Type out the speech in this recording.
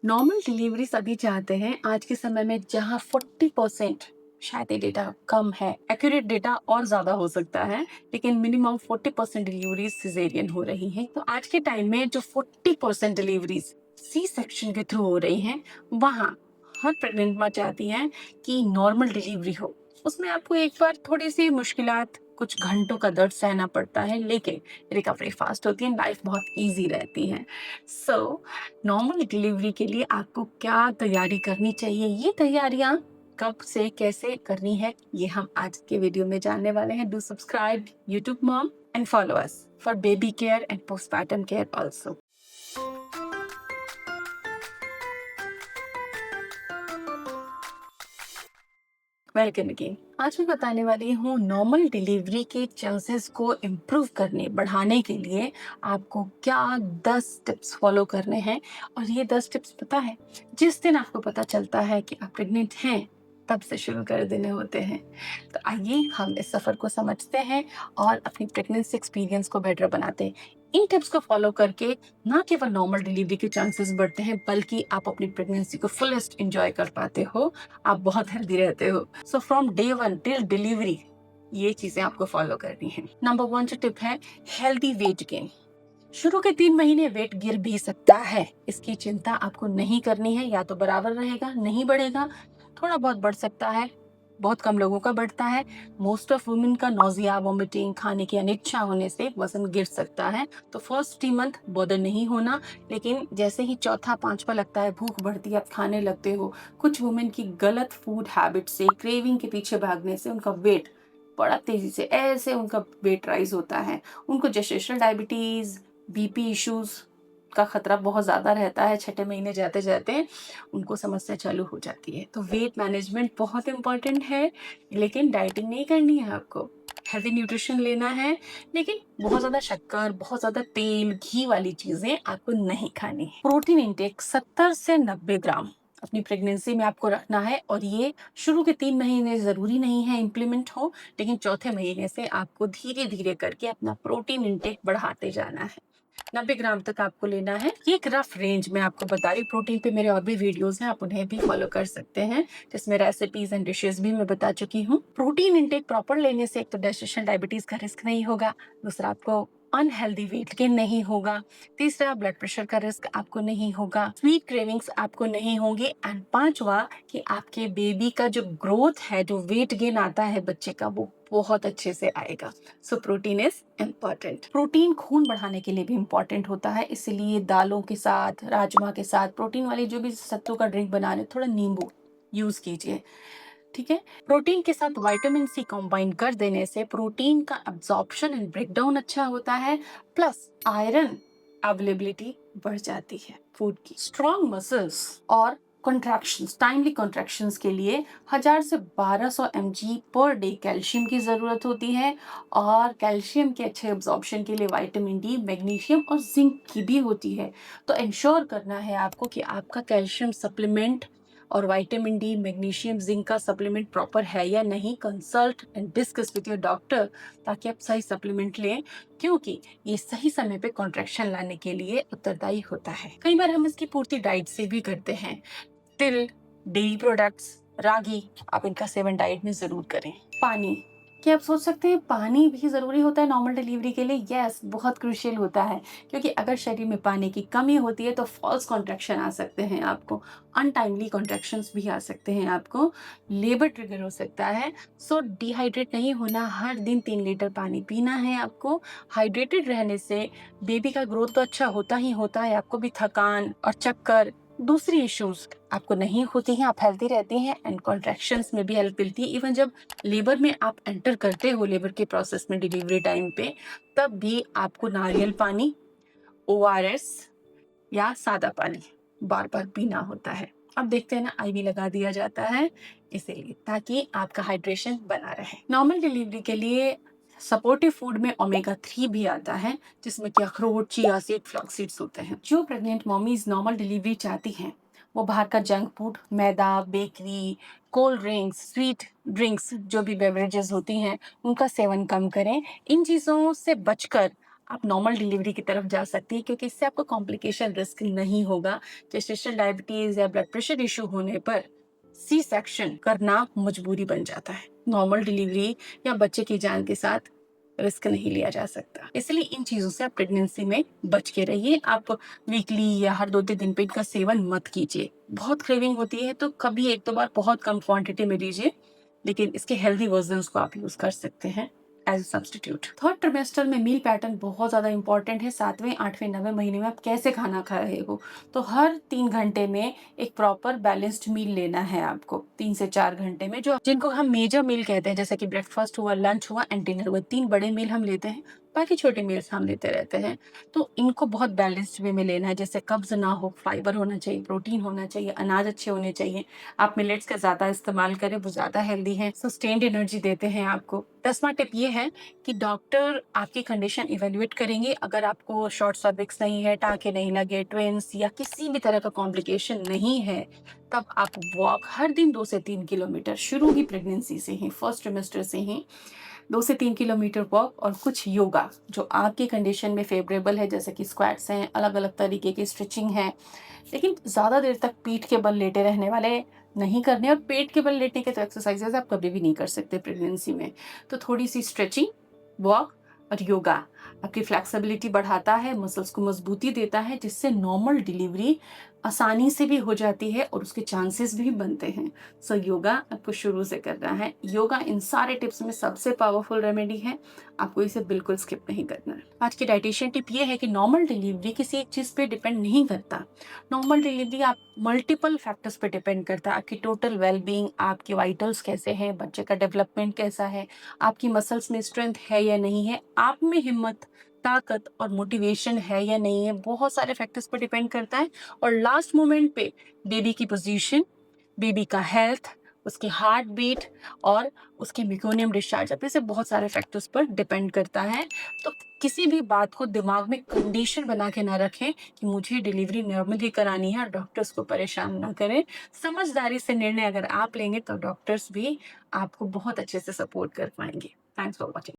Normal delivery सभी चाहते हैं आज के समय में, जहां 40% शायद ये डेटा कम है, एक्यूरेट डेटा और ज्यादा हो सकता है, लेकिन मिनिमम 40% डिलीवरीज सिजेरियन हो रही हैं। तो आज के टाइम में जो 40% डिलीवरीज सी सेक्शन के थ्रू हो रही हैं, वहां हर प्रेग्नेंट माँ चाहती है कि नॉर्मल डिलीवरी हो। उसमें आपको एक बार थोड़ी सी मुश्किलात, कुछ घंटों का दर्द सहना पड़ता है, लेकिन रिकवरी फास्ट होती है, लाइफ बहुत इजी रहती है। सो नॉर्मल डिलीवरी के लिए आपको क्या तैयारी करनी चाहिए, ये तैयारियां कब से कैसे करनी है, ये हम आज के वीडियो में जानने वाले हैं। Do subscribe YouTube mom and follow us for baby care and postpartum care also. Welcome again. आज मैं बताने वाली हूँ नॉर्मल डिलीवरी के चांसेस को इम्प्रूव करने, बढ़ाने के लिए आपको क्या 10 टिप्स फॉलो करने हैं। और ये 10 टिप्स पता है, जिस दिन आपको पता चलता है कि आप प्रेग्नेंट हैं, तब से शुरू कर देने होते हैं। तो आइए हम इस सफ़र को समझते हैं और अपनी प्रेगनेंसी एक्सपीरियंस को बेटर बनाते हैं। इन टिप्स को फॉलो करके ना केवल नॉर्मल डिलीवरी के चांसेस बढ़ते हैं, बल्कि आप अपनी प्रेगनेंसी को फुलेस्ट एंजॉय कर पाते हो, आप बहुत हेल्दी रहते हो। So from day 1 till delivery ये चीजें आपको फॉलो करनी है। नंबर 1 जो टिप है, हेल्दी वेट गेन। शुरू के 3 महीने वेट गिर भी सकता है, इसकी चिंता आपको नहीं करनी है। या तो बराबर रहेगा, नहीं बढ़ेगा, थोड़ा बहुत बढ़ सकता है, बहुत कम लोगों का बढ़ता है। मोस्ट ऑफ वुमेन का नोजिया, वोमिटिंग, खाने की अनिच्छा होने से वजन गिर सकता है। तो फर्स्ट 3 मंथ बॉदर नहीं होना, लेकिन जैसे ही चौथा पांचवा लगता है, भूख बढ़ती है, आप खाने लगते हो। कुछ वुमेन की गलत फूड हैबिट से, क्रेविंग के पीछे भागने से उनका वेट बड़ा तेजी से ऐसे उनका वेट राइज होता है। उनको जेस्टेशनल डायबिटीज, बीपी इश्यूज का खतरा बहुत ज्यादा रहता है। छठे महीने जाते जाते उनको समस्या चालू हो जाती है। तो वेट मैनेजमेंट बहुत इंपॉर्टेंट है, लेकिन डाइटिंग नहीं करनी है आपको। हेल्दी न्यूट्रिशन लेना है, लेकिन बहुत ज्यादा शक्कर, बहुत ज्यादा तेल, घी वाली चीजें आपको नहीं खानी है। प्रोटीन इंटेक 70 से 90 ग्राम अपनी प्रेगनेंसी में आपको रखना है, और ये शुरू के 3 महीने जरूरी नहीं है इम्प्लीमेंट हो, लेकिन चौथे महीने से आपको धीरे धीरे करके अपना प्रोटीन इंटेक बढ़ाते जाना है। 90 ग्राम तक आपको लेना है। ये एक रफ रेंज में आपको बता रही हूँ। प्रोटीन पे मेरे और भी वीडियोस हैं, आप उन्हें भी फॉलो कर सकते हैं, जिसमें रेसिपीज एंड डिशेस भी मैं बता चुकी हूँ। प्रोटीन इंटेक प्रॉपर लेने से एक तो डाइजेशन डायबिटीज का रिस्क नहीं होगा, दूसरा आपको अनहेल्दी वेट गेन नहीं होगा, तीसरा ब्लड प्रेशर का रिस्क आपको नहीं होगा, स्वीट क्रेविंग्स आपको नहीं होंगे, एंड पांचवा कि आपके बेबी का जो ग्रोथ है, जो वेट गेन आता है बच्चे का, वो बहुत अच्छे से आएगा। So protein is important. Protein खून बढ़ाने के लिए भी इम्पॉर्टेंट होता है, इसलिए दालों के साथ, राजमा के साथ, प्रोटीन वाली जो भी सत्तू का ड्रिंक बना रहे, थोड़ा नींबू यूज कीजिए, ठीक है। प्रोटीन के साथ विटामिन सी कंबाइन कर देने से प्रोटीन का एब्जॉर्प्शन एंड ब्रेकडाउन अच्छा होता है, प्लस आयरन अवेलेबिलिटी बढ़ जाती है फूड की। स्ट्रॉन्ग मसल्स और कॉन्ट्रैक्शंस, टाइमली कॉन्ट्रैक्शंस के लिए 1000 से 1200 mg पर डे कैल्शियम की जरूरत होती है, और कैल्शियम के अच्छे एब्जॉर्प्शन के लिए विटामिन डी, मैग्नीशियम और जिंक की भी होती है। तो इंश्योर करना है आपको कि आपका कैल्शियम सप्लीमेंट और विटामिन डी, मैग्नीशियम, जिंक का सप्लीमेंट प्रॉपर है या नहीं। Consult and discuss with your doctor, ताकि आप सही सप्लीमेंट लें, क्योंकि ये सही समय पे कॉन्ट्रैक्शन लाने के लिए उत्तरदायी होता है। कई बार हम इसकी पूर्ति डाइट से भी करते हैं। तिल, डेयरी प्रोडक्ट्स, रागी, आप इनका सेवन डाइट में जरूर करें। पानी, क्या आप सोच सकते हैं पानी भी जरूरी होता है नॉर्मल डिलीवरी के लिए? यस, बहुत क्रूशियल होता है, क्योंकि अगर शरीर में पानी की कमी होती है तो फॉल्स कॉन्ट्रैक्शन आ सकते हैं आपको, अनटाइमली कॉन्ट्रैक्शंस भी आ सकते हैं आपको, लेबर ट्रिगर हो सकता है। सो डिहाइड्रेट नहीं होना, हर दिन 3 लीटर पानी पीना है आपको। हाइड्रेटेड रहने से बेबी का ग्रोथ तो अच्छा होता ही होता है, आपको भी थकान और चक्कर, दूसरी इश्यूज आपको नहीं होती हैं, आप हेल्दी रहती हैं, एंड कॉन्ट्रैक्शंस में भी हेल्प मिलती है। इवन जब लेबर में आप एंटर करते हो, लेबर के प्रोसेस में, डिलीवरी टाइम पे, तब भी आपको नारियल पानी, ओआरएस या सादा पानी बार बार पीना होता है। अब देखते हैं ना, आईवी लगा दिया जाता है इसीलिए, ताकि आपका हाइड्रेशन बना रहे। नॉर्मल डिलीवरी के लिए सपोर्टिव फूड में ओमेगा 3 भी आता है, जिसमें कि अखरोट, चिया सीड, फ्लैक्स सीड्स होते हैं। जो प्रेग्नेंट मॉमीज नॉर्मल डिलीवरी चाहती हैं, वो बाहर का जंक फूड, मैदा, bakery, cold drinks, sweet drinks, जो भी बेवरेजेस होती हैं, उनका सेवन कम करें। इन चीज़ों से बचकर आप नॉर्मल डिलीवरी की तरफ जा सकती हैं, क्योंकि इससे आपको कॉम्प्लिकेशन रिस्क नहीं होगा। जेस्टेशनल डायबिटीज या ब्लड प्रेशर इशू होने पर सी सेक्शन करना मजबूरी बन जाता है। नॉर्मल डिलीवरी या बच्चे की जान के साथ रिस्क नहीं लिया जा सकता, इसलिए इन चीजों से आप प्रेगनेंसी में बच के रहिए। आप वीकली या हर 2-3 दिन पे इनका सेवन मत कीजिए। बहुत क्रेविंग होती है तो कभी 1-2 बार बहुत कम क्वांटिटी में लीजिए, लेकिन इसके हेल्दी वर्जन्स को आप यूज कर सकते हैं एज सब्सटीट्यूट। थर्ड ट्रिमेस्टर में मील पैटर्न बहुत ज्यादा इंपॉर्टेंट है। 7वें 8वें 9वें महीने में आप कैसे खाना खा रहे हो, तो हर 3 घंटे में एक प्रॉपर बैलेंस्ड मील लेना है आपको। 3 से 4 घंटे में, जो जिनको हम मेजर मील कहते हैं, जैसे कि ब्रेकफास्ट हुआ, लंच हुआ एंड डिनर हुआ, 3 बड़े मील हम लेते हैं, बाकी छोटे मील्स हम लेते रहते हैं। तो इनको बहुत बैलेंस्ड वे में लेना है, जैसे कब्ज ना हो, फाइबर होना चाहिए, प्रोटीन होना चाहिए, अनाज अच्छे होने चाहिए। आप मिलेट्स का ज्यादा इस्तेमाल करें, वो ज्यादा हेल्दी है, सस्टेन्ड एनर्जी देते हैं आपको। 10वां टिप ये है कि डॉक्टर आपकी कंडीशन इवेल्युएट करेंगे। अगर आपको शॉर्ट सर्विक्स नहीं है, टाँके नहीं लगे, ट्विंस या किसी भी तरह का कॉम्प्लिकेशन नहीं है, तब आप वॉक हर दिन 2 से 3 किलोमीटर, शुरू ही प्रेगनेंसी से ही, फर्स्ट ट्रिमेस्टर से ही 2 से 3 किलोमीटर वॉक और कुछ योगा जो आपकी कंडीशन में फेवरेबल है, जैसे कि स्क्वाट्स हैं, अलग अलग तरीके की स्ट्रेचिंग है। लेकिन ज़्यादा देर तक पीठ के बल लेटे रहने वाले नहीं करने, और पेट के बल लेटने के तो एक्सरसाइजेज आप कभी भी नहीं कर सकते प्रेगनेंसी में। तो थोड़ी सी स्ट्रेचिंग, वॉक और योगा आपकी फ्लेक्सिबिलिटी बढ़ाता है, मसल्स को मजबूती देता है, जिससे नॉर्मल डिलीवरी आसानी से भी हो जाती है और उसके चांसेस भी बनते हैं। सो योगा आपको शुरू से करना है। योगा इन सारे टिप्स में सबसे पावरफुल रेमेडी है, आपको इसे बिल्कुल स्किप नहीं करना है। आज की डाइटिशियन टिप ये है कि नॉर्मल डिलीवरी किसी एक चीज पे डिपेंड नहीं करता। नॉर्मल डिलीवरी आप मल्टीपल फैक्टर्स पे डिपेंड करता है। आपकी टोटल वेलबींग, आपके वाइटल्स कैसे हैं, बच्चे का डेवलपमेंट कैसा है, आपकी मसल्स में स्ट्रेंथ है या नहीं है, आप में हिम्मत, ताकत और मोटिवेशन है या नहीं है, बहुत सारे फैक्टर्स पर डिपेंड करता है। और लास्ट मोमेंट पे बेबी की पोजीशन, बेबी का हेल्थ, उसकी हार्ट बीट और उसके मेकोनियम डिस्चार्ज, अब से बहुत सारे फैक्टर्स पर डिपेंड करता है। तो किसी भी बात को दिमाग में कंडीशन बना के ना रखें कि मुझे डिलीवरी नॉर्मली करानी है, और डॉक्टर्स को परेशान ना करें। समझदारी से निर्णय अगर आप लेंगे तो डॉक्टर्स भी आपको बहुत अच्छे से सपोर्ट कर पाएंगे। Thanks for watching.